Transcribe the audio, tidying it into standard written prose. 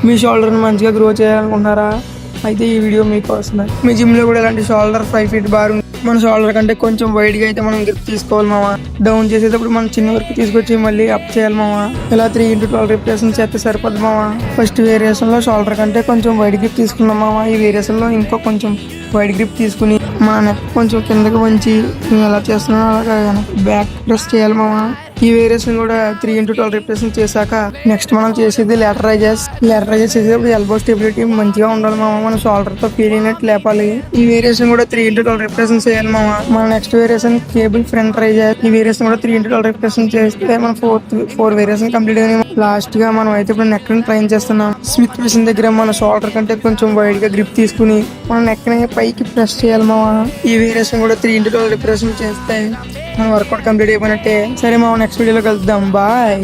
మీ షోల్డర్ని మంచిగా గ్రో చేయాలనుకుంటున్నారా? అయితే ఈ వీడియో మీకోసమే. మీ జిమ్లో కూడా ఇలాంటి షోల్డర్ 5 feet బార్ మన షోల్డర్ కంటే కొంచెం వైడ్గా అయితే మనం గ్రిప్ తీసుకోవాలి మామ. డౌన్ చేసేటప్పుడు మనం చిన్న వరకు తీసుకొచ్చి మళ్ళీ అప్ చేయాలి మామ. ఇలా 3x12 రిపిటేషన్ చేస్తే సరిపోద్ది మామ. ఫస్ట్ వేరియేషన్లో షోల్డర్ కంటే కొంచెం వైడ్ గ్రిప్ తీసుకున్నాం మామ. ఈ వేరియేషన్లో ఇంకో కొంచెం వైడ్ గ్రిప్ తీసుకుని మన నెక్ కొంచెం కిందకి వంచి మేము ఎలా చేస్తున్నాం అలాగా బ్యాక్ ప్రెస్ చేయాలి మామ. ఈ వేరియేషన్ కూడా 3x12 రిపిటేషన్ చేశాక నెక్స్ట్ మనం చేసేది లాటరైజెస్ చేసేటప్పుడు ఎల్బో స్టెబిలిటీ మంచిగా ఉండాలి మామ. మన షోల్డర్ తో ఫీల్ అయినట్టు లేపాలి. ఈ వేరియేషన్ కూడా 3x12 రిపిటేషన్ చేయాలి మామ. మన next variation cable front raises. ఈ వేరియేషన్ కూడా 3x12 రిపిటేషన్ చేస్తే మన ఫోర్ వేరియేషన్ కంప్లీట్ అయిన లాస్ట్ గా మనం అయితే ఇప్పుడు నెక్ ని ట్రైన్ చేస్తున్నాం. స్మిత్ మిషన్ దగ్గర మన షోల్డర్ కంటే కొంచెం వైడ్ గా గ్రిప్ తీసుకుని మన నెక్ ని పైకి ప్రెస్ చేయాలి మామ. ఈ వేరియేషన్ కూడా 3x12 రిపిటేషన్ చేస్తే మన వర్కౌట్ కంప్లీట్ అయిపోయినట్టే. సరే మామ, నెక్స్ట్ వీడియోలో కలుద్దాం. బాయ్.